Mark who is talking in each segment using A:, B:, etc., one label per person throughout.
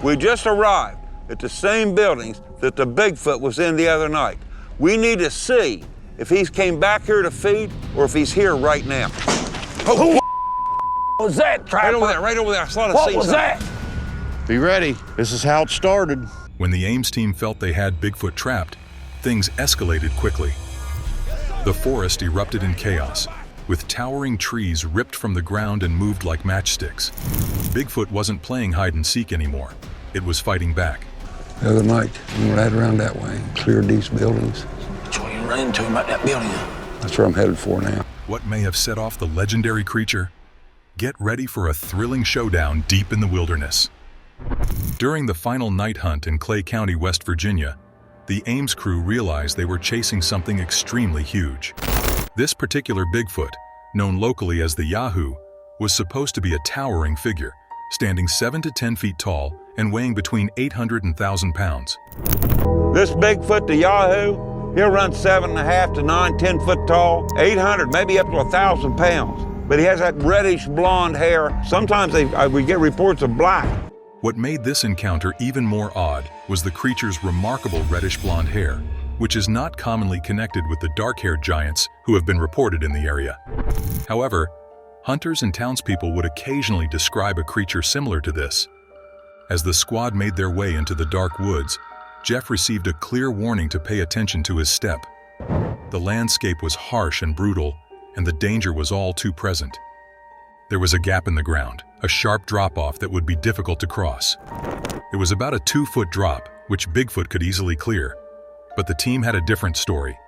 A: We just arrived at the same buildings that the Bigfoot was in the other night. We need to see if he's came back here to feed or if he's here right now.
B: Oh, what was that, Trapper?
A: Right over there. I saw the
B: What was that?
C: Be ready. This is how it started.
D: When the Ames team felt they had Bigfoot trapped, things escalated quickly. The forest erupted in chaos, with towering trees ripped from the ground and moved like matchsticks. Bigfoot wasn't playing hide-and-seek anymore. It was fighting back.
A: The other night, we went right around that way and cleared these buildings.
B: Which way you ran into him at that building?
A: That's where I'm headed for now.
D: What may have set off the legendary creature? Get ready for a thrilling showdown deep in the wilderness. During the final night hunt in Clay County, West Virginia, the Ames crew realized they were chasing something extremely huge. This particular Bigfoot, known locally as the Yahoo, was supposed to be a towering figure, standing 7 to 10 feet tall and weighing between 800 and 1,000 pounds.
A: This Bigfoot, the Yahoo, he'll run 7.5 to 9, 10 foot tall, 800, maybe up to 1,000 pounds. But he has that reddish blonde hair. Sometimes we get reports of black.
D: What made this encounter even more odd was the creature's remarkable reddish blonde hair, which is not commonly connected with the dark-haired giants who have been reported in the area. However, hunters and townspeople would occasionally describe a creature similar to this. As the squad made their way into the dark woods, Jeff received a clear warning to pay attention to his step. The landscape was harsh and brutal, and the danger was all too present. There was a gap in the ground, a sharp drop-off that would be difficult to cross. It was about a 2-foot drop, which Bigfoot could easily clear. But the team had a different story.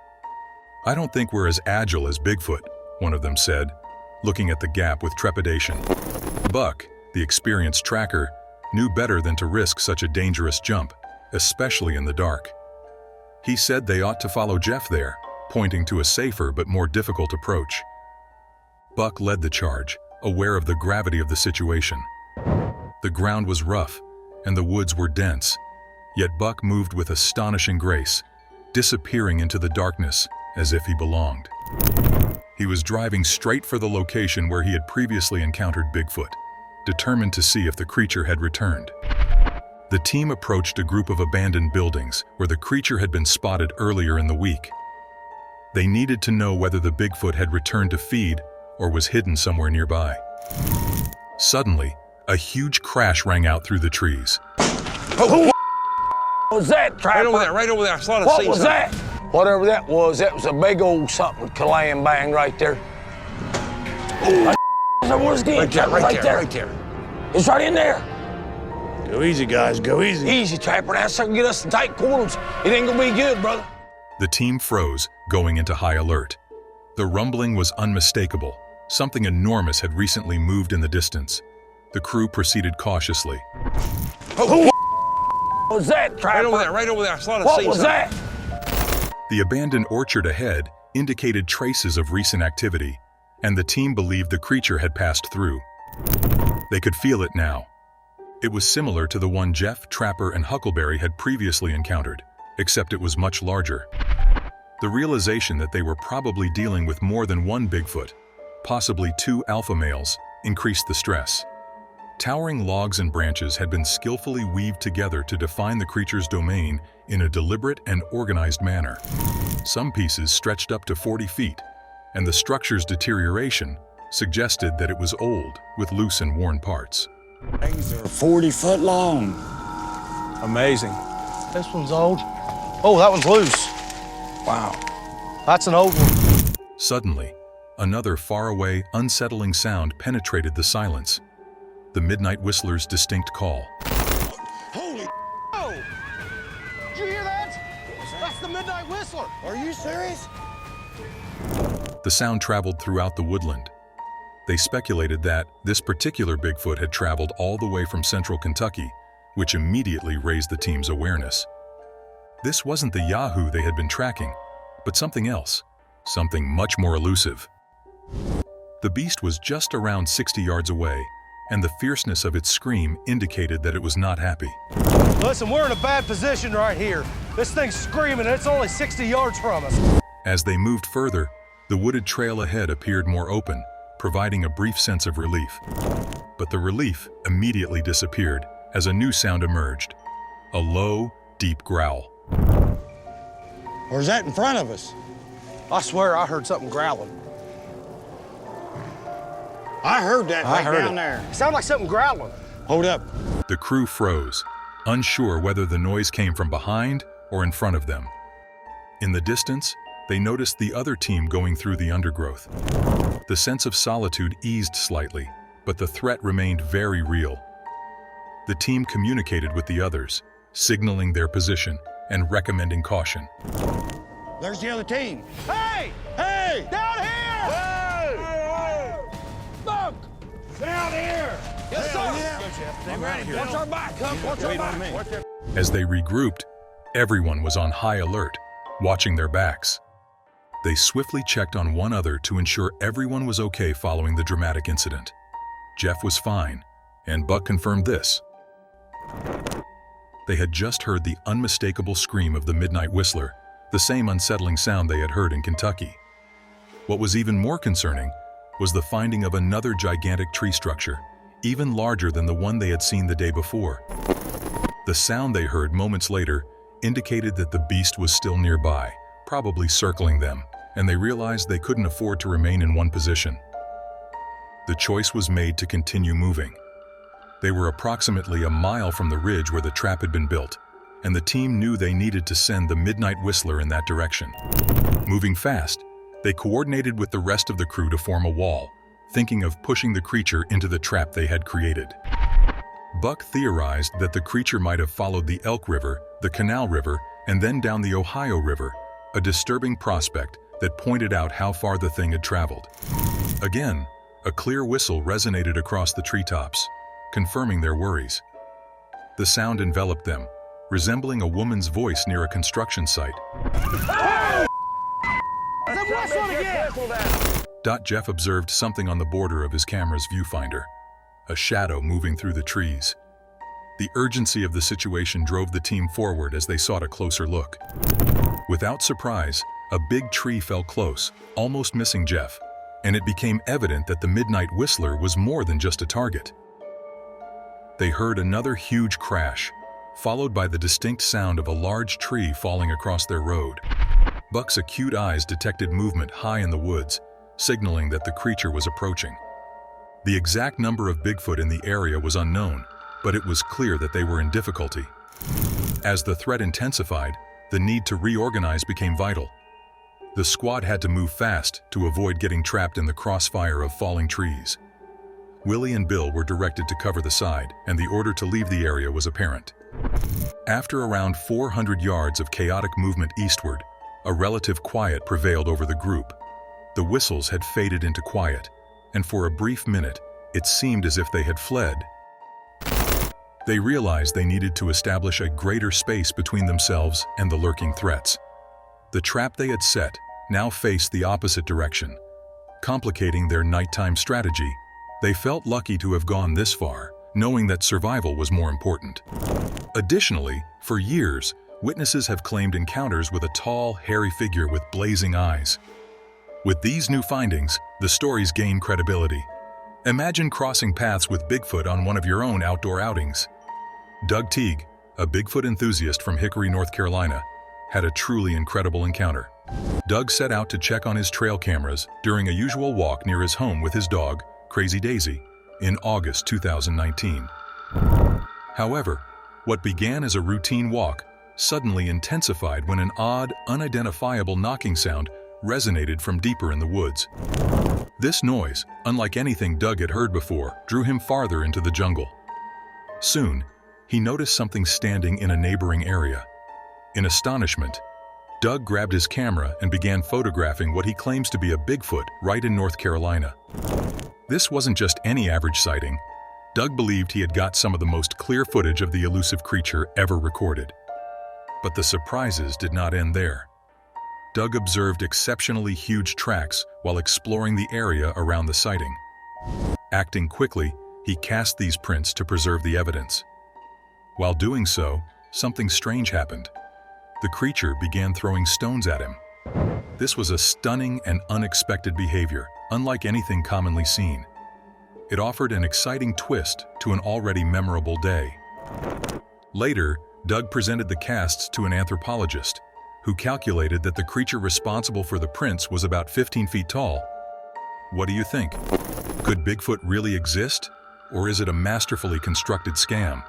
D: "I don't think we're as agile as Bigfoot," one of them said, looking at the gap with trepidation. Buck, the experienced tracker, knew better than to risk such a dangerous jump, especially in the dark. He said they ought to follow Jeff there, pointing to a safer but more difficult approach. Buck led the charge, aware of the gravity of the situation. The ground was rough, and the woods were dense, yet Buck moved with astonishing grace, disappearing into the darkness as if he belonged. He was driving straight for the location where he had previously encountered Bigfoot, determined to see if the creature had returned. The team approached a group of abandoned buildings where the creature had been spotted earlier in the week. They needed to know whether the Bigfoot had returned to feed or was hidden somewhere nearby. Suddenly, a huge crash rang out through the trees.
B: What was that, Trapper?
A: Right over there. I saw the
B: What was that? Whatever that was a big old something clam bang right there. Oh, right there. It's right in there.
C: Go easy, guys. Go easy.
B: Easy, Trapper. That sucker get us in tight quarters. It ain't gonna be good, brother.
D: The team froze, going into high alert. The rumbling was unmistakable. Something enormous had recently moved in the distance. The crew proceeded cautiously.
B: What was that, Trapper?
A: Right over there. I saw the
B: What was that?
D: The abandoned orchard ahead indicated traces of recent activity, and the team believed the creature had passed through. They could feel it now. It was similar to the one Jeff, Trapper, and Huckleberry had previously encountered, except it was much larger. The realization that they were probably dealing with more than one Bigfoot, possibly 2 alpha males, increased the stress. Towering logs and branches had been skillfully weaved together to define the creature's domain in a deliberate and organized manner. Some pieces stretched up to 40 feet, and the structure's deterioration suggested that it was old, with loose and worn parts.
C: Things are 40 foot long.
E: Amazing. This one's old. Oh, that one's loose. Wow. That's an old one.
D: Suddenly, another faraway, unsettling sound penetrated the silence. The midnight whistler's distinct call.
E: Holy oh! Did you hear that? That's the midnight whistler.
C: Are you serious?
D: The sound traveled throughout the woodland. They speculated that this particular Bigfoot had traveled all the way from central Kentucky, which immediately raised the team's awareness. This wasn't the Yahoo they had been tracking, but something else, something much more elusive. The beast was just around 60 yards away, and the fierceness of its scream indicated that it was not happy.
E: Listen, we're in a bad position right here. This thing's screaming and it's only 60 yards from us.
D: As they moved further, the wooded trail ahead appeared more open, providing a brief sense of relief. But the relief immediately disappeared as a new sound emerged, a low, deep growl.
C: Or is that in front of us?
E: I swear I heard something growling.
C: I heard that
E: I heard
C: down
E: it.
C: there.
E: It sounded like something growling.
C: Hold up.
D: The crew froze, unsure whether the noise came from behind or in front of them. In the distance, they noticed the other team going through the undergrowth. The sense of solitude eased slightly, but the threat remained very real. The team communicated with the others, signaling their position and recommending caution.
C: There's the other team.
E: Hey!
C: Hey!
E: Down here!
C: Hey!
E: Look!
C: Down here!
E: Yes, sir!
C: I'm ready.
E: Watch our back, Cup. Watch our back.
D: As they regrouped, everyone was on high alert, watching their backs. They swiftly checked on one another to ensure everyone was okay following the dramatic incident. Jeff was fine, and Buck confirmed this. They had just heard the unmistakable scream of the midnight whistler, the same unsettling sound they had heard in Kentucky. What was even more concerning was the finding of another gigantic tree structure, even larger than the one they had seen the day before. The sound they heard moments later indicated that the beast was still nearby, probably circling them, and they realized they couldn't afford to remain in one position. The choice was made to continue moving. They were approximately a mile from the ridge where the trap had been built, and the team knew they needed to send the midnight whistler in that direction. Moving fast, they coordinated with the rest of the crew to form a wall, thinking of pushing the creature into the trap they had created. Buck theorized that the creature might have followed the Elk River, the Canal River, and then down the Ohio River, a disturbing prospect that pointed out how far the thing had traveled. Again, a clear whistle resonated across the treetops, confirming their worries. The sound enveloped them, resembling a woman's voice near a construction site. Jeff observed something on the border of his camera's viewfinder, a shadow moving through the trees. The urgency of the situation drove the team forward as they sought a closer look. Without surprise, a big tree fell close, almost missing Jeff, and it became evident that the midnight whistler was more than just a target. They heard another huge crash, followed by the distinct sound of a large tree falling across their road. Buck's acute eyes detected movement high in the woods, signaling that the creature was approaching. The exact number of Bigfoot in the area was unknown, but it was clear that they were in difficulty. As the threat intensified, the need to reorganize became vital. The squad had to move fast to avoid getting trapped in the crossfire of falling trees. Willie and Bill were directed to cover the side, and the order to leave the area was apparent. After around 400 yards of chaotic movement eastward, a relative quiet prevailed over the group. The whistles had faded into quiet, and for a brief minute, it seemed as if they had fled. They realized they needed to establish a greater space between themselves and the lurking threats. The trap they had set now faced the opposite direction, complicating their nighttime strategy. They felt lucky to have gone this far, knowing that survival was more important. Additionally, for years, witnesses have claimed encounters with a tall, hairy figure with blazing eyes. With these new findings, the stories gain credibility. Imagine crossing paths with Bigfoot on one of your own outdoor outings. Doug Teague, a Bigfoot enthusiast from Hickory, North Carolina, had a truly incredible encounter. Doug set out to check on his trail cameras during a usual walk near his home with his dog, Crazy Daisy, in August 2019. However, what began as a routine walk suddenly intensified when an odd, unidentifiable knocking sound resonated from deeper in the woods. This noise, unlike anything Doug had heard before, drew him farther into the jungle. Soon, he noticed something standing in a neighboring area. In astonishment, Doug grabbed his camera and began photographing what he claims to be a Bigfoot right in North Carolina. This wasn't just any average sighting. Doug believed he had got some of the most clear footage of the elusive creature ever recorded. But the surprises did not end there. Doug observed exceptionally huge tracks while exploring the area around the sighting. Acting quickly, he cast these prints to preserve the evidence. While doing so, something strange happened. The creature began throwing stones at him. This was a stunning and unexpected behavior, unlike anything commonly seen. It offered an exciting twist to an already memorable day. Later, Doug presented the casts to an anthropologist, who calculated that the creature responsible for the prints was about 15 feet tall. What do you think? Could Bigfoot really exist, or is it a masterfully constructed scam?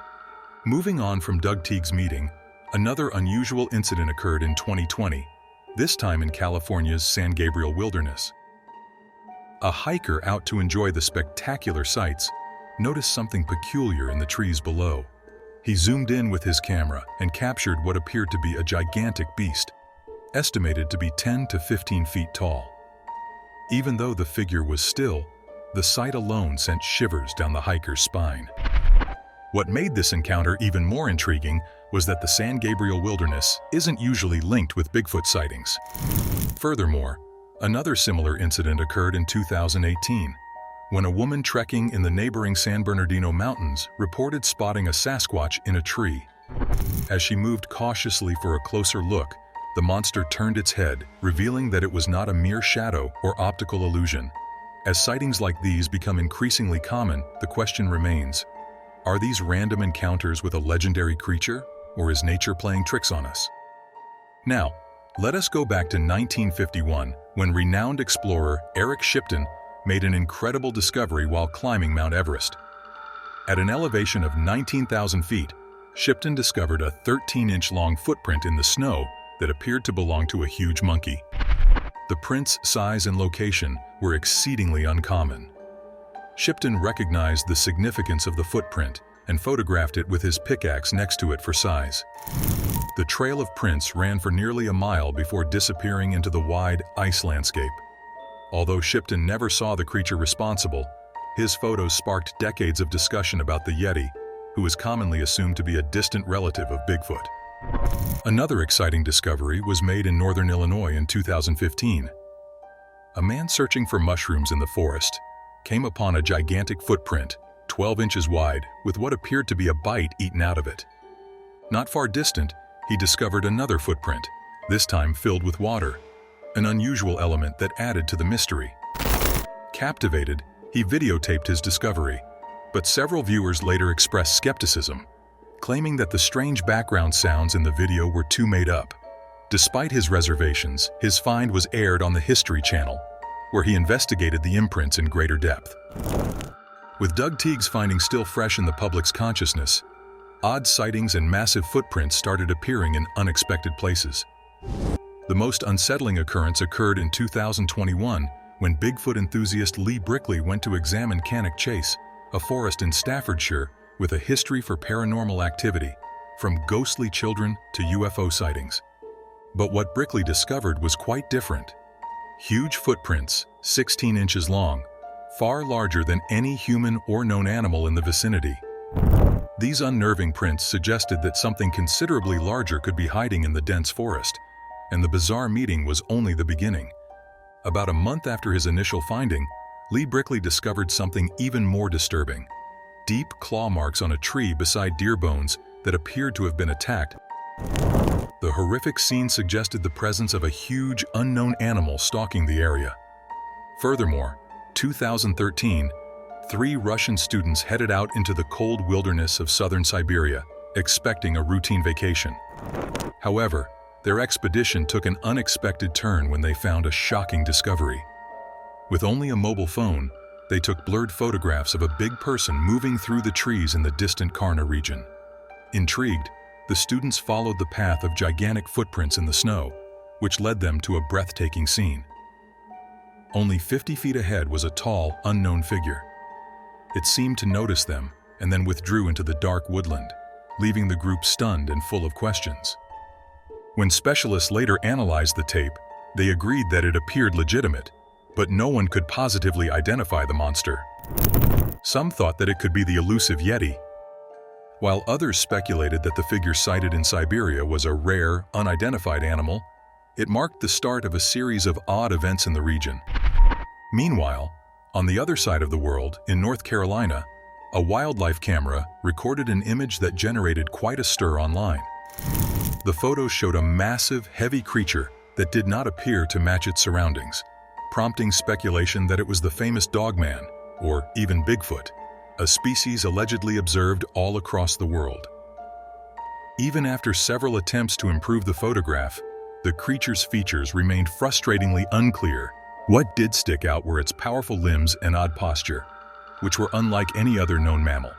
D: Moving on from Doug Teague's meeting, another unusual incident occurred in 2020, this time in California's San Gabriel wilderness. A hiker out to enjoy the spectacular sights noticed something peculiar in the trees below. He zoomed in with his camera and captured what appeared to be a gigantic beast, estimated to be 10 to 15 feet tall. Even though the figure was still, the sight alone sent shivers down the hiker's spine. What made this encounter even more intriguing was that the San Gabriel wilderness isn't usually linked with Bigfoot sightings. Furthermore, another similar incident occurred in 2018, when a woman trekking in the neighboring San Bernardino Mountains reported spotting a Sasquatch in a tree. As she moved cautiously for a closer look, the monster turned its head, revealing that it was not a mere shadow or optical illusion. As sightings like these become increasingly common, the question remains, are these random encounters with a legendary creature, or is nature playing tricks on us? Now, let us go back to 1951, when renowned explorer Eric Shipton made an incredible discovery while climbing Mount Everest. At an elevation of 19,000 feet, Shipton discovered a 13-inch long footprint in the snow that appeared to belong to a huge monkey. The print's size and location were exceedingly uncommon. Shipton recognized the significance of the footprint and photographed it with his pickaxe next to it for size. The trail of prints ran for nearly a mile before disappearing into the wide ice landscape. Although Shipton never saw the creature responsible, his photos sparked decades of discussion about the Yeti, who is commonly assumed to be a distant relative of Bigfoot. Another exciting discovery was made in northern Illinois in 2015. A man searching for mushrooms in the forest came upon a gigantic footprint, 12 inches wide, with what appeared to be a bite eaten out of it. Not far distant, he discovered another footprint, this time filled with water, an unusual element that added to the mystery. Captivated, he videotaped his discovery, but several viewers later expressed skepticism, claiming that the strange background sounds in the video were too made up. Despite his reservations, his find was aired on the History Channel, where he investigated the imprints in greater depth. With Doug Teague's findings still fresh in the public's consciousness, odd sightings and massive footprints started appearing in unexpected places. The most unsettling occurrence occurred in 2021 when Bigfoot enthusiast Lee Brickley went to examine Cannock Chase, a forest in Staffordshire with a history for paranormal activity, from ghostly children to UFO sightings. But what Brickley discovered was quite different. Huge footprints, 16 inches long, far larger than any human or known animal in the vicinity. These unnerving prints suggested that something considerably larger could be hiding in the dense forest, and the bizarre meeting was only the beginning. About a month after his initial finding, Lee Brickley discovered something even more disturbing: deep claw marks on a tree beside deer bones that appeared to have been attacked. The horrific scene suggested the presence of a huge, unknown animal stalking the area. Furthermore, 2013, 3 Russian students headed out into the cold wilderness of southern Siberia, expecting a routine vacation. However, their expedition took an unexpected turn when they found a shocking discovery. With only a mobile phone, they took blurred photographs of a big person moving through the trees in the distant Karna region. Intrigued, the students followed the path of gigantic footprints in the snow, which led them to a breathtaking scene. Only 50 feet ahead was a tall, unknown figure. It seemed to notice them and then withdrew into the dark woodland, leaving the group stunned and full of questions. When specialists later analyzed the tape, they agreed that it appeared legitimate, but no one could positively identify the monster. Some thought that it could be the elusive Yeti, while others speculated that the figure sighted in Siberia was a rare, unidentified animal. It marked the start of a series of odd events in the region. Meanwhile, on the other side of the world, in North Carolina, a wildlife camera recorded an image that generated quite a stir online. The photos showed a massive, heavy creature that did not appear to match its surroundings, prompting speculation that it was the famous Dogman, or even Bigfoot, a species allegedly observed all across the world. Even after several attempts to improve the photograph, the creature's features remained frustratingly unclear. What did stick out were its powerful limbs and odd posture, which were unlike any other known mammal.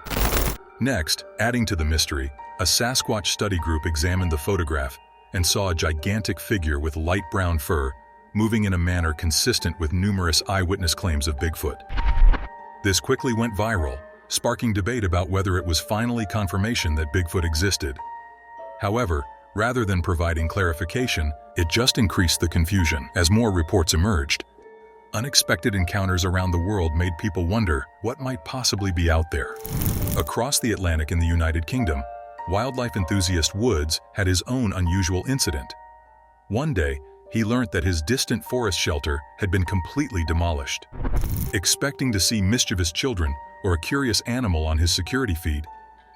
D: Next, adding to the mystery, a Sasquatch study group examined the photograph and saw a gigantic figure with light brown fur moving in a manner consistent with numerous eyewitness claims of Bigfoot. This quickly went viral, sparking debate about whether it was finally confirmation that Bigfoot existed. However, rather than providing clarification, it just increased the confusion as more reports emerged. Unexpected encounters around the world made people wonder what might possibly be out there. Across the Atlantic in the United Kingdom, wildlife enthusiast Woods had his own unusual incident. One day, he learned that his distant forest shelter had been completely demolished. Expecting to see mischievous children or a curious animal on his security feed,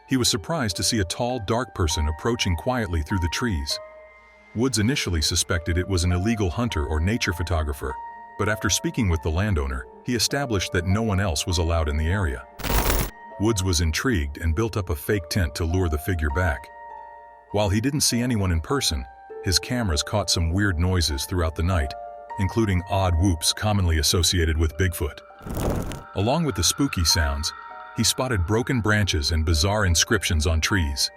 D: he was surprised to see a tall, dark person approaching quietly through the trees. Woods initially suspected it was an illegal hunter or nature photographer, but after speaking with the landowner, he established that no one else was allowed in the area. Woods was intrigued and built up a fake tent to lure the figure back. While he didn't see anyone in person, his cameras caught some weird noises throughout the night, including odd whoops commonly associated with Bigfoot. Along with the spooky sounds, he spotted broken branches and bizarre inscriptions on trees.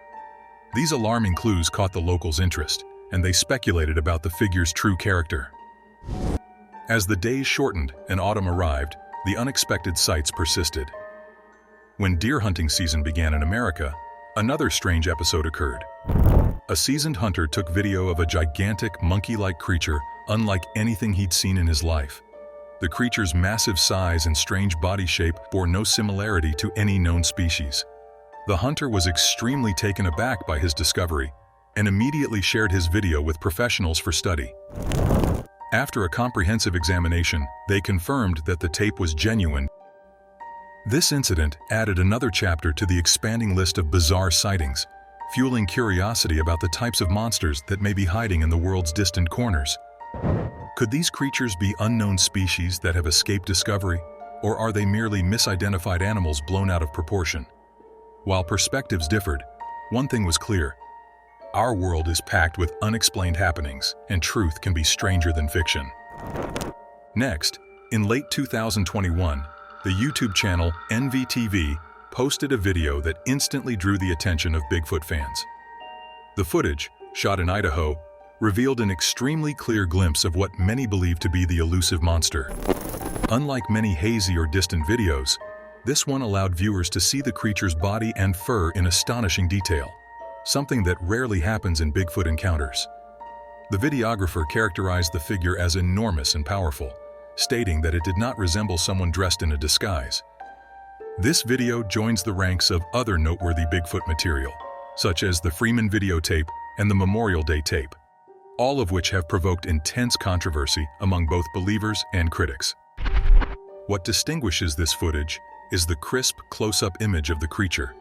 D: These alarming clues caught the locals' interest, and they speculated about the figure's true character. As the days shortened and autumn arrived, the unexpected sights persisted. When deer hunting season began in America, another strange episode occurred. A seasoned hunter took video of a gigantic, monkey-like creature unlike anything he'd seen in his life. The creature's massive size and strange body shape bore no similarity to any known species. The hunter was extremely taken aback by his discovery and immediately shared his video with professionals for study. After a comprehensive examination, they confirmed that the tape was genuine. This incident added another chapter to the expanding list of bizarre sightings, fueling curiosity about the types of monsters that may be hiding in the world's distant corners. Could these creatures be unknown species that have escaped discovery, or are they merely misidentified animals blown out of proportion? While perspectives differed, one thing was clear. Our world is packed with unexplained happenings, and truth can be stranger than fiction. Next, in late 2021, the YouTube channel NVTV posted a video that instantly drew the attention of Bigfoot fans. The footage, shot in Idaho, revealed an extremely clear glimpse of what many believe to be the elusive monster. Unlike many hazy or distant videos, this one allowed viewers to see the creature's body and fur in astonishing detail, something that rarely happens in Bigfoot encounters. The videographer characterized the figure as enormous and powerful, stating that it did not resemble someone dressed in a disguise. This video joins the ranks of other noteworthy Bigfoot material, such as the Freeman videotape and the Memorial Day tape, all of which have provoked intense controversy among both believers and critics. What distinguishes this footage is the crisp, close-up image of the creature.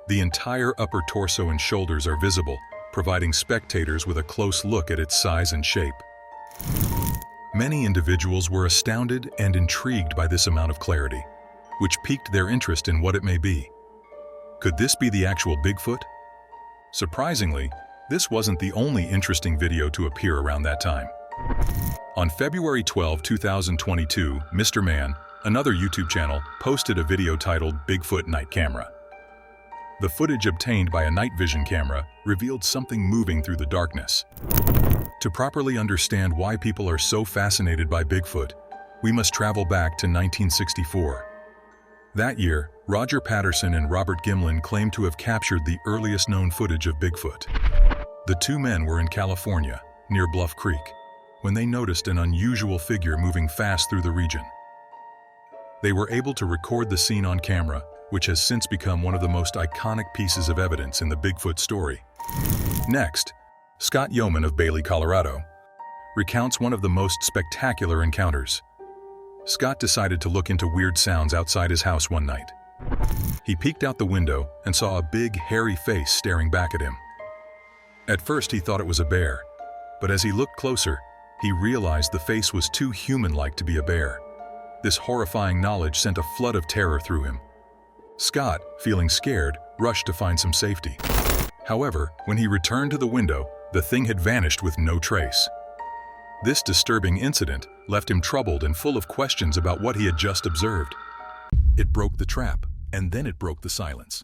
D: The entire upper torso and shoulders are visible, providing spectators with a close look at its size and shape. Many individuals were astounded and intrigued by this amount of clarity, which piqued their interest in what it may be. Could this be the actual Bigfoot? Surprisingly, this wasn't the only interesting video to appear around that time. On February 12, 2022, Mr. Man, another YouTube channel, posted a video titled Bigfoot Night Camera. The footage obtained by a night vision camera revealed something moving through the darkness. To properly understand why people are so fascinated by Bigfoot, we must travel back to 1964. That year, Roger Patterson and Robert Gimlin claimed to have captured the earliest known footage of Bigfoot. The two men were in California, near Bluff Creek, when they noticed an unusual figure moving fast through the region. They were able to record the scene on camera, which has since become one of the most iconic pieces of evidence in the Bigfoot story. Next, Scott Yeoman of Bailey, Colorado, recounts one of the most spectacular encounters. Scott decided to look into weird sounds outside his house one night. He peeked out the window and saw a big, hairy face staring back at him. At first, he thought it was a bear, but as he looked closer, he realized the face was too human-like to be a bear. This horrifying knowledge sent a flood of terror through him. Scott, feeling scared, rushed to find some safety. However, when he returned to the window, the thing had vanished with no trace. This disturbing incident left him troubled and full of questions about what he had just observed. It broke the trap, and then it broke the silence.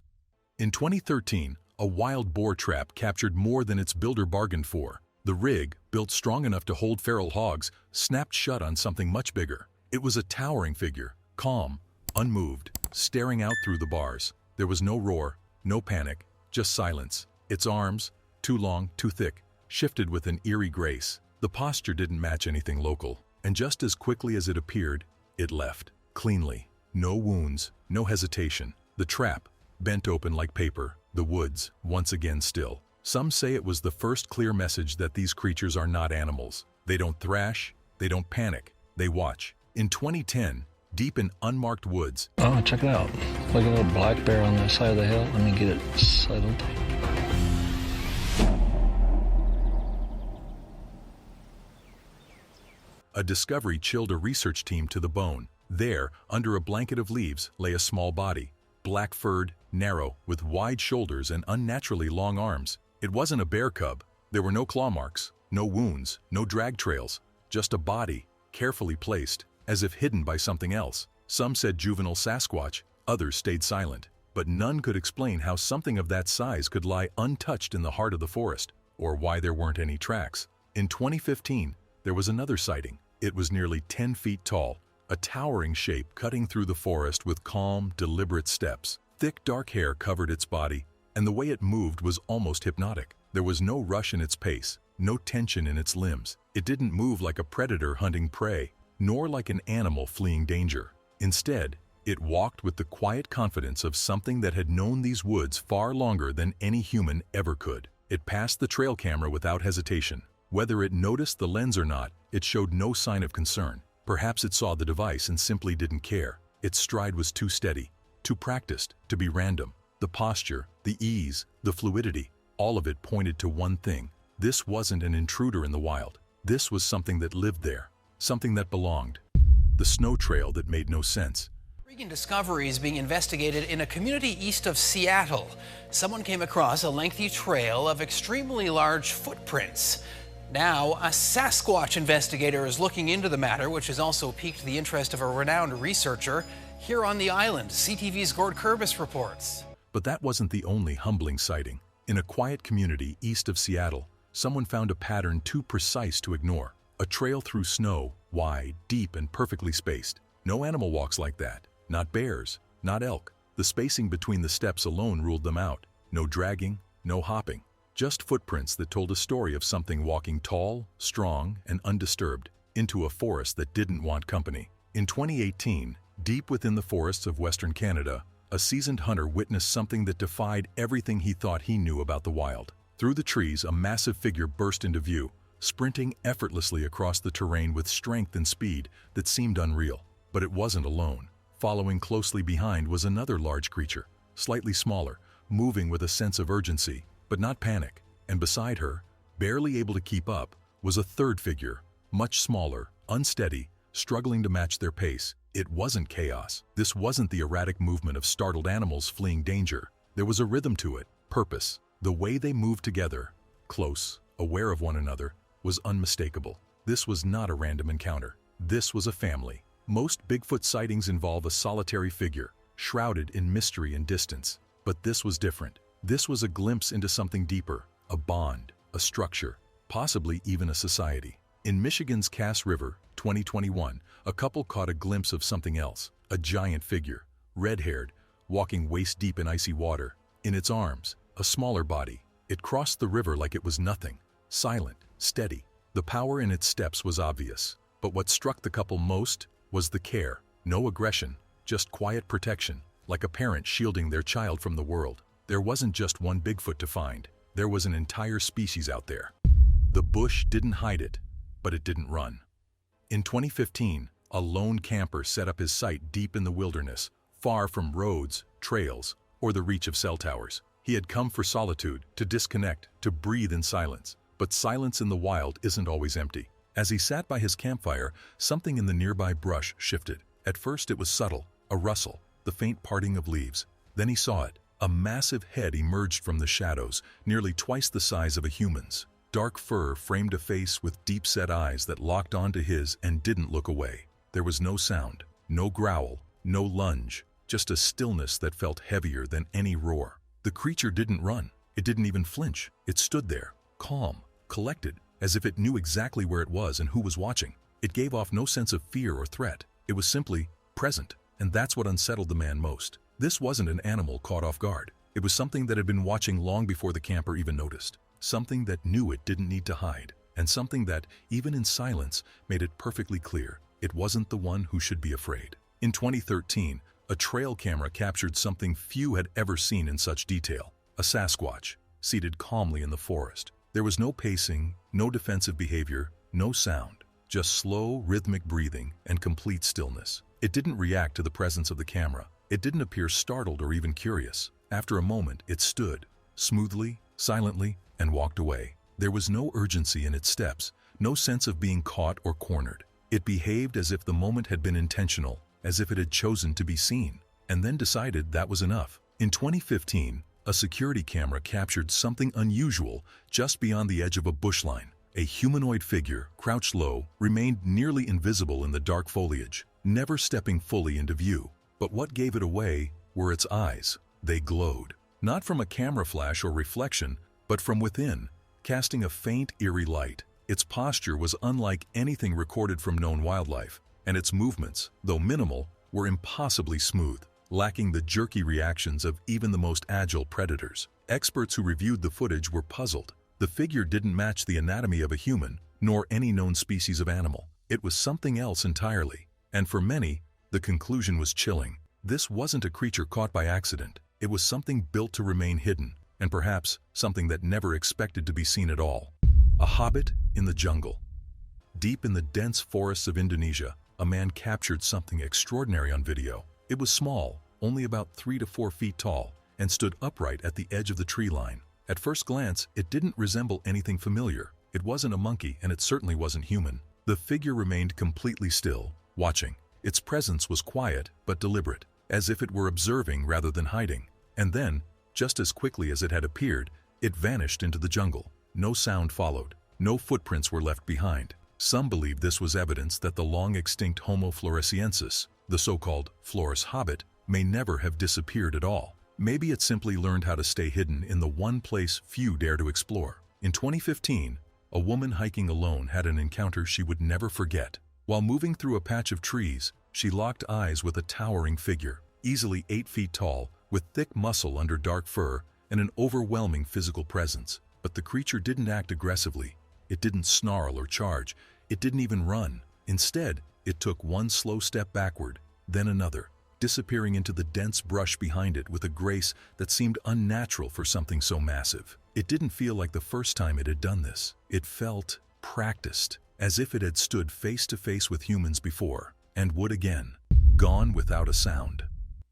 D: In 2013, a wild boar trap captured more than its builder bargained for. The rig, built strong enough to hold feral hogs, snapped shut on something much bigger. It was a towering figure, calm, unmoved, staring out through the bars. There was no roar, no panic, just silence. Its arms, too long, too thick, shifted with an eerie grace. The posture didn't match anything local, and just as quickly as it appeared, it left, cleanly. No wounds, no hesitation. The trap, bent open like paper, the woods, once again still. Some say it was the first clear message that these creatures are not animals. They don't thrash, they don't panic, they watch. In 2010, deep in unmarked woods.
F: Oh, check it out. Like a little black bear on the side of the hill. Let me get it settled.
D: A discovery chilled a research team to the bone. There, under a blanket of leaves, lay a small body. Black-furred, narrow, with wide shoulders and unnaturally long arms. It wasn't a bear cub. There were no claw marks, no wounds, no drag trails. Just a body, carefully placed, as if hidden by something else. Some said juvenile Sasquatch, others stayed silent. But none could explain how something of that size could lie untouched in the heart of the forest, or why there weren't any tracks. In 2015, there was another sighting. It was nearly 10 feet tall, a towering shape cutting through the forest with calm, deliberate steps. Thick, dark hair covered its body, and the way it moved was almost hypnotic. There was no rush in its pace, no tension in its limbs. It didn't move like a predator hunting prey, nor like an animal fleeing danger. Instead, it walked with the quiet confidence of something that had known these woods far longer than any human ever could. It passed the trail camera without hesitation. Whether it noticed the lens or not, it showed no sign of concern. Perhaps it saw the device and simply didn't care. Its stride was too steady, too practiced to be random. The posture, the ease, the fluidity, all of it pointed to one thing. This wasn't an intruder in the wild. This was something that lived there, something that belonged. The snow trail that made no sense.
G: Intriguing discovery is being investigated in a community east of Seattle. Someone came across a lengthy trail of extremely large footprints. Now, a Sasquatch investigator is looking into the matter, which has also piqued the interest of a renowned researcher here on the island. CTV's Gord Kurbis reports.
D: But that wasn't the only humbling sighting. In a quiet community east of Seattle, someone found a pattern too precise to ignore. A trail through snow, wide, deep, and perfectly spaced. No animal walks like that. Not bears, not elk. The spacing between the steps alone ruled them out. No dragging, no hopping. Just footprints that told a story of something walking tall, strong, and undisturbed into a forest that didn't want company. In 2018, deep within the forests of Western Canada, a seasoned hunter witnessed something that defied everything he thought he knew about the wild. Through the trees, a massive figure burst into view, sprinting effortlessly across the terrain with strength and speed that seemed unreal. But it wasn't alone. Following closely behind was another large creature, slightly smaller, moving with a sense of urgency, but not panic. And beside her, barely able to keep up, was a third figure, much smaller, unsteady, struggling to match their pace. It wasn't chaos. This wasn't the erratic movement of startled animals fleeing danger. There was a rhythm to it, purpose. The way they moved together, close, aware of one another, was unmistakable. This was not a random encounter. This was a family. Most Bigfoot sightings involve a solitary figure, shrouded in mystery and distance. But this was different. This was a glimpse into something deeper, a bond, a structure, possibly even a society. In Michigan's Cass River, 2021, a couple caught a glimpse of something else, a giant figure, red-haired, walking waist-deep in icy water. In its arms, a smaller body. It crossed the river like it was nothing, silent, steady. The power in its steps was obvious, but what struck the couple most was the care. No aggression, just quiet protection, like a parent shielding their child from the world. There wasn't just one Bigfoot to find. There was an entire species out there. The bush didn't hide it, but it didn't run. In 2015, a lone camper set up his site deep in the wilderness, far from roads, trails, or the reach of cell towers. He had come for solitude, to disconnect, to breathe in silence. But silence in the wild isn't always empty. As he sat by his campfire, something in the nearby brush shifted. At first it was subtle, a rustle, the faint parting of leaves. Then he saw it, A massive head emerged from the shadows, nearly twice the size of a human's. Dark fur framed a face with deep-set eyes that locked onto his and didn't look away. There was no sound, no growl, no lunge, just a stillness that felt heavier than any roar. The creature didn't run. It didn't even flinch. It stood there, calm, collected, as if it knew exactly where it was and who was watching. It gave off no sense of fear or threat. It was simply present, and that's what unsettled the man most. This wasn't an animal caught off guard. It was something that had been watching long before the camper even noticed. Something that knew it didn't need to hide, and something that, even in silence, made it perfectly clear it wasn't the one who should be afraid. In 2013, a trail camera captured something few had ever seen in such detail. A Sasquatch, seated calmly in the forest. There was no pacing, no defensive behavior, no sound, just slow, rhythmic breathing and complete stillness. It didn't react to the presence of the camera. It didn't appear startled or even curious. After a moment, it stood, smoothly, silently, and walked away. There was no urgency in its steps, no sense of being caught or cornered. It behaved as if the moment had been intentional, as if it had chosen to be seen, and then decided that was enough. In 2015, a security camera captured something unusual just beyond the edge of a bushline. A humanoid figure, crouched low, remained nearly invisible in the dark foliage, never stepping fully into view. But what gave it away were its eyes. They glowed, not from a camera flash or reflection, but from within, casting a faint, eerie light. Its posture was unlike anything recorded from known wildlife, and its movements, though minimal, were impossibly smooth, lacking the jerky reactions of even the most agile predators. Experts who reviewed the footage were puzzled. The figure didn't match the anatomy of a human, nor any known species of animal. It was something else entirely. And for many, the conclusion was chilling. This wasn't a creature caught by accident. It was something built to remain hidden, and perhaps something that never expected to be seen at all. A hobbit in the jungle. Deep in the dense forests of Indonesia, a man captured something extraordinary on video. It was small, only about 3 to 4 feet tall, and stood upright at the edge of the tree line. At first glance, it didn't resemble anything familiar. It wasn't a monkey, and it certainly wasn't human. The figure remained completely still, watching. Its presence was quiet but deliberate, as if it were observing rather than hiding. And then, just as quickly as it had appeared, it vanished into the jungle. No sound followed. No footprints were left behind. Some believed this was evidence that the long-extinct Homo floresiensis, the so-called Flores hobbit, may never have disappeared at all. Maybe it simply learned how to stay hidden in the one place few dare to explore. In 2015, a woman hiking alone had an encounter she would never forget. While moving through a patch of trees, she locked eyes with a towering figure, easily 8 feet tall, with thick muscle under dark fur and an overwhelming physical presence. But the creature didn't act aggressively. It didn't snarl or charge. It didn't even run. Instead, it took one slow step backward, then another, disappearing into the dense brush behind it with a grace that seemed unnatural for something so massive. It didn't feel like the first time it had done this. It felt practiced, as if it had stood face to face with humans before, and would again. Gone without a sound.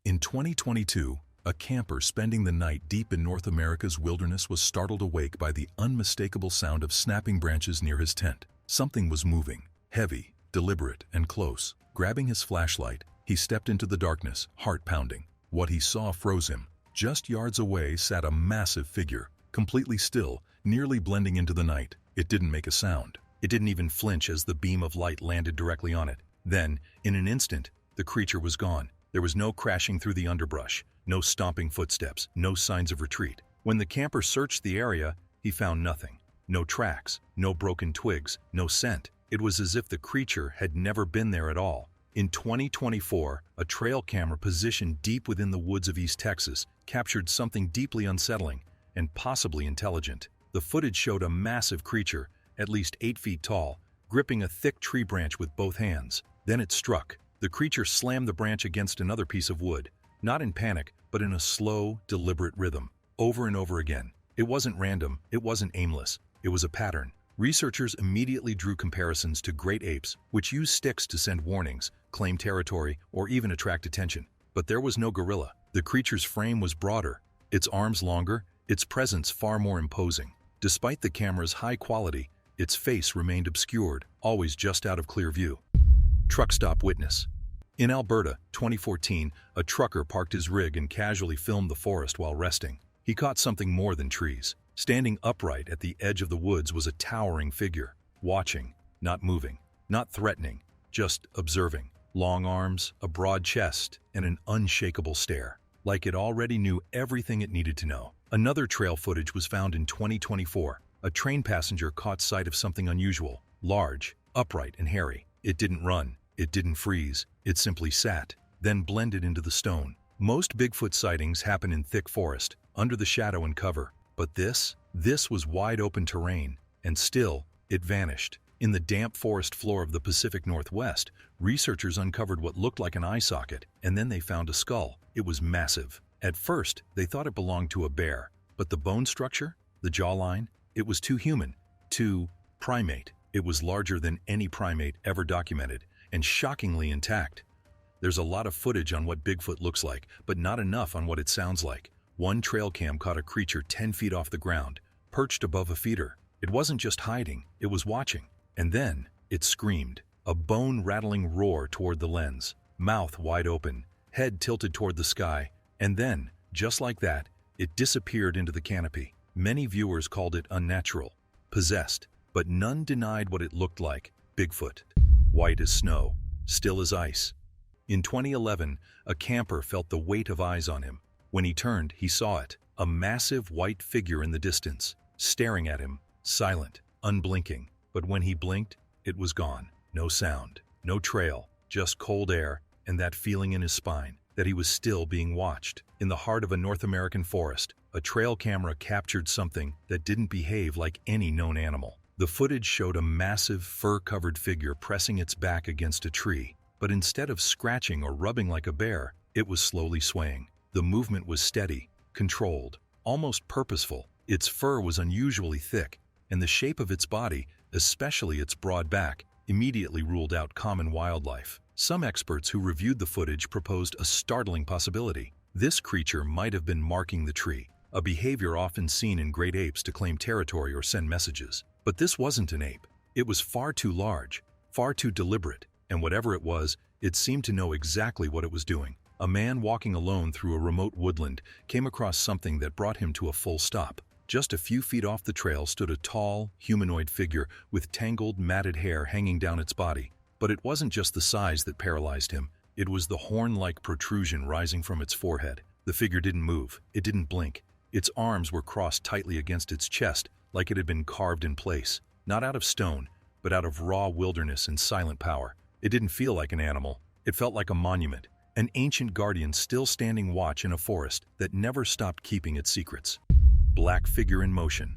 D: In 2022, a camper spending the night deep in North America's wilderness was startled awake by the unmistakable sound of snapping branches near his tent. Something was moving, heavy, deliberate, and close. Grabbing his flashlight, he stepped into the darkness, heart pounding. What he saw froze him. Just yards away sat a massive figure, completely still, nearly blending into the night. It didn't make a sound. It didn't even flinch as the beam of light landed directly on it. Then, in an instant, the creature was gone. There was no crashing through the underbrush, no stomping footsteps, no signs of retreat. When the camper searched the area, he found nothing. No tracks, no broken twigs, no scent. It was as if the creature had never been there at all. In 2024, a trail camera positioned deep within the woods of East Texas captured something deeply unsettling and possibly intelligent. The footage showed a massive creature, at least 8 feet tall, gripping a thick tree branch with both hands. Then it struck. The creature slammed the branch against another piece of wood, not in panic, but in a slow, deliberate rhythm, over and over again. It wasn't random, it wasn't aimless, it was a pattern. Researchers immediately drew comparisons to great apes, which use sticks to send warnings, claim territory, or even attract attention. But there was no gorilla. The creature's frame was broader, its arms longer, its presence far more imposing. Despite the camera's high quality, its face remained obscured, always just out of clear view. Truck stop witness. In Alberta, 2014, a trucker parked his rig and casually filmed the forest while resting. He caught something more than trees. Standing upright at the edge of the woods was a towering figure, watching, not moving, not threatening, just observing. Long arms, a broad chest, and an unshakable stare, like it already knew everything it needed to know. Another trail footage was found in 2024. A train passenger caught sight of something unusual, large, upright, and hairy. It didn't run, it didn't freeze, it simply sat, then blended into the stone. Most Bigfoot sightings happen in thick forest, under the shadow and cover. But this was wide open terrain, and still, it vanished. In the damp forest floor of the Pacific Northwest, researchers uncovered what looked like an eye socket, and then they found a skull. It was massive. At first, they thought it belonged to a bear, but the bone structure, the jawline, it was too human, too primate. It was larger than any primate ever documented, and shockingly intact. There's a lot of footage on what Bigfoot looks like, but not enough on what it sounds like. One trail cam caught a creature 10 feet off the ground, perched above a feeder. It wasn't just hiding, it was watching. And then, it screamed, a bone-rattling roar toward the lens, mouth wide open, head tilted toward the sky, and then, just like that, it disappeared into the canopy. Many viewers called it unnatural, possessed, but none denied what it looked like: Bigfoot. White as snow, still as ice. In 2011, a camper felt the weight of eyes on him. When he turned, he saw it, a massive white figure in the distance, staring at him, silent, unblinking. But when he blinked, it was gone. No sound, no trail, just cold air and that feeling in his spine that he was still being watched. In the heart of a North American forest, a trail camera captured something that didn't behave like any known animal. The footage showed a massive, fur-covered figure pressing its back against a tree, but instead of scratching or rubbing like a bear, it was slowly swaying. The movement was steady, controlled, almost purposeful. Its fur was unusually thick, and the shape of its body, especially its broad back, immediately ruled out common wildlife. Some experts who reviewed the footage proposed a startling possibility. This creature might have been marking the tree, a behavior often seen in great apes to claim territory or send messages. But this wasn't an ape. It was far too large, far too deliberate, and whatever it was, it seemed to know exactly what it was doing. A man walking alone through a remote woodland came across something that brought him to a full stop. Just a few feet off the trail stood a tall, humanoid figure with tangled, matted hair hanging down its body. But it wasn't just the size that paralyzed him. It was the horn-like protrusion rising from its forehead. The figure didn't move. It didn't blink. Its arms were crossed tightly against its chest, like it had been carved in place, not out of stone, but out of raw wilderness and silent power. It didn't feel like an animal. It felt like a monument, an ancient guardian still standing watch in a forest that never stopped keeping its secrets. Black figure in motion.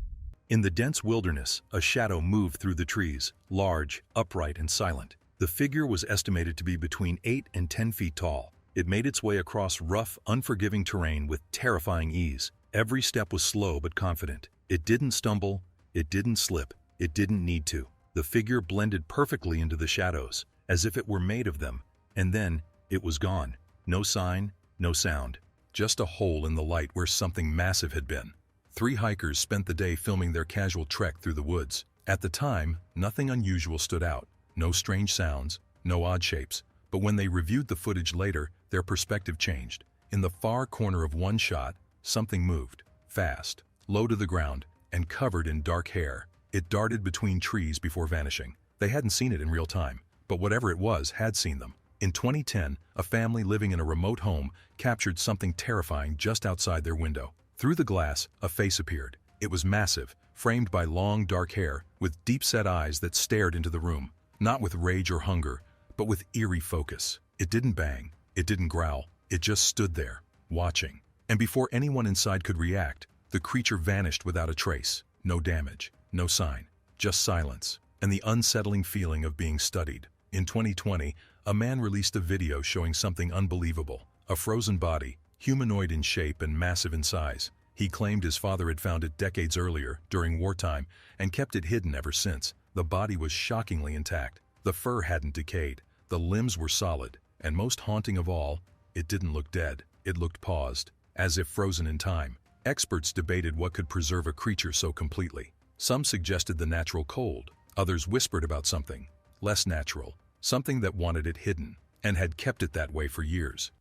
D: In the dense wilderness, a shadow moved through the trees, large, upright, and silent. The figure was estimated to be between 8 and 10 feet tall. It made its way across rough, unforgiving terrain with terrifying ease. Every step was slow but confident. It didn't stumble, it didn't slip, it didn't need to. The figure blended perfectly into the shadows, as if it were made of them, and then it was gone. No sign, no sound. Just a hole in the light where something massive had been. 3 hikers spent the day filming their casual trek through the woods. At the time, nothing unusual stood out. No strange sounds, no odd shapes. But when they reviewed the footage later, their perspective changed. In the far corner of one shot, something moved, fast, low to the ground, and covered in dark hair. It darted between trees before vanishing. They hadn't seen it in real time, but whatever it was had seen them. In 2010, a family living in a remote home captured something terrifying just outside their window. Through the glass, a face appeared. It was massive, framed by long dark hair, with deep-set eyes that stared into the room. Not with rage or hunger, but with eerie focus. It didn't bang, it didn't growl, it just stood there, watching. And before anyone inside could react, the creature vanished without a trace. No damage, no sign, just silence, and the unsettling feeling of being studied. In 2020, a man released a video showing something unbelievable. A frozen body, humanoid in shape and massive in size. He claimed his father had found it decades earlier, during wartime, and kept it hidden ever since. The body was shockingly intact. The fur hadn't decayed. The limbs were solid. And most haunting of all, it didn't look dead. It looked paused, as if frozen in time. Experts debated what could preserve a creature so completely. Some suggested the natural cold. Others whispered about something less natural, something that wanted it hidden. and had kept it that way for years.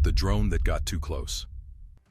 D: The drone that got too close.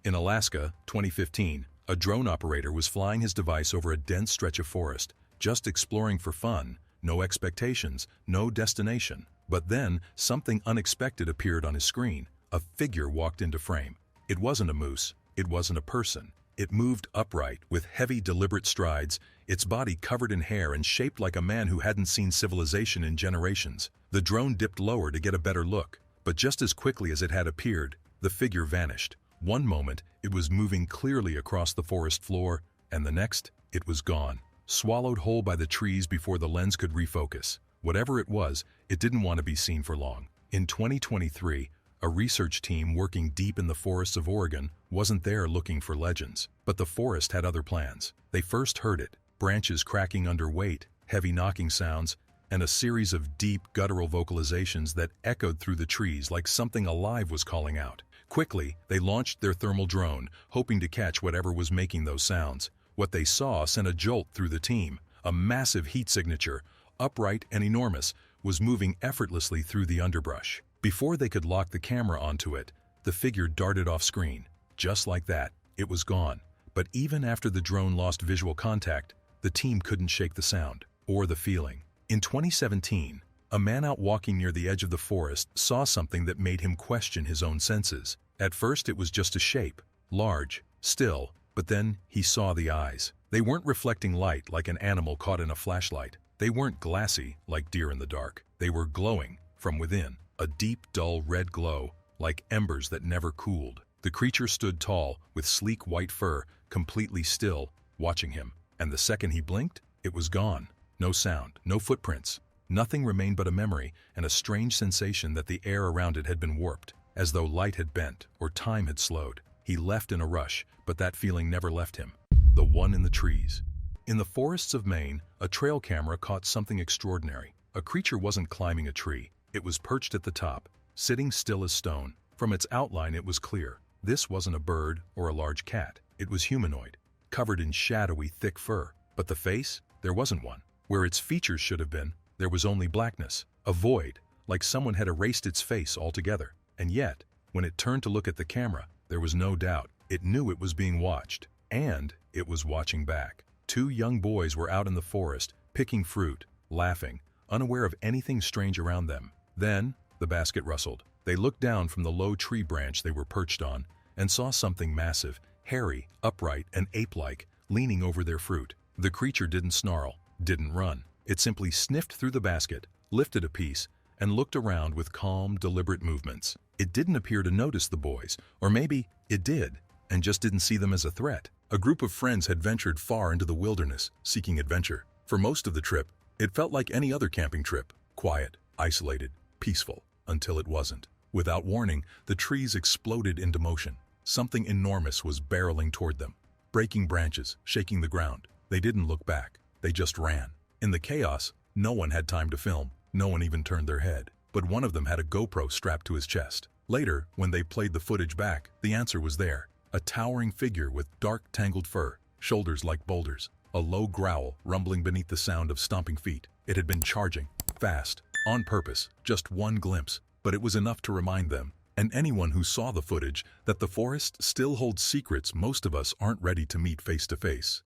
D: In Alaska, 2015, a drone operator was flying his device over a dense stretch of forest, just exploring for fun, no expectations, no destination. But then, something unexpected appeared on his screen. A figure walked into frame. It wasn't a moose, it wasn't a person. It moved upright, with heavy, deliberate strides, its body covered in hair and shaped like a man who hadn't seen civilization in generations. The drone dipped lower to get a better look, but just as quickly as it had appeared, the figure vanished. One moment, it was moving clearly across the forest floor, and the next, it was gone, swallowed whole by the trees before the lens could refocus. Whatever it was, it didn't want to be seen for long. In 2023, a research team working deep in the forests of Oregon wasn't there looking for legends. But the forest had other plans. They first heard it, branches cracking under weight, heavy knocking sounds, and a series of deep, guttural vocalizations that echoed through the trees like something alive was calling out. Quickly, they launched their thermal drone, hoping to catch whatever was making those sounds. What they saw sent a jolt through the team. A massive heat signature, upright and enormous, was moving effortlessly through the underbrush. Before they could lock the camera onto it, the figure darted off screen. Just like that, it was gone. But even after the drone lost visual contact, the team couldn't shake the sound, or the feeling. In 2017, a man out walking near the edge of the forest saw something that made him question his own senses. At first it was just a shape, large, still, but then he saw the eyes. They weren't reflecting light like an animal caught in a flashlight. They weren't glassy like deer in the dark. They were glowing from within. A deep, dull red glow, like embers that never cooled. The creature stood tall, with sleek white fur, completely still, watching him. And the second he blinked, it was gone. No sound, no footprints. Nothing remained but a memory and a strange sensation that the air around it had been warped, as though light had bent or time had slowed. He left in a rush, but that feeling never left him. The one in the trees. In the forests of Maine, a trail camera caught something extraordinary. A creature wasn't climbing a tree. It was perched at the top, sitting still as stone. From its outline it was clear. This wasn't a bird or a large cat. It was humanoid, covered in shadowy, thick fur. But the face? There wasn't one. Where its features should have been, there was only blackness, a void, like someone had erased its face altogether. And yet, when it turned to look at the camera, there was no doubt. It knew it was being watched, and it was watching back. Two young boys were out in the forest, picking fruit, laughing, unaware of anything strange around them. Then, the basket rustled. They looked down from the low tree branch they were perched on and saw something massive, hairy, upright, and ape-like, leaning over their fruit. The creature didn't snarl, didn't run. It simply sniffed through the basket, lifted a piece, and looked around with calm, deliberate movements. It didn't appear to notice the boys, or maybe it did, and just didn't see them as a threat. A group of friends had ventured far into the wilderness, seeking adventure. For most of the trip, it felt like any other camping trip, quiet, isolated, peaceful, until it wasn't. Without warning, the trees exploded into motion. Something enormous was barreling toward them, breaking branches, shaking the ground. They didn't look back. They just ran. In the chaos, no one had time to film. No one even turned their head. But one of them had a GoPro strapped to his chest. Later, when they played the footage back, the answer was there. A towering figure with dark, tangled fur, shoulders like boulders, a low growl rumbling beneath the sound of stomping feet. It had been charging, fast, on purpose, just one glimpse, but it was enough to remind them, and anyone who saw the footage, that the forest still holds secrets most of us aren't ready to meet face to face.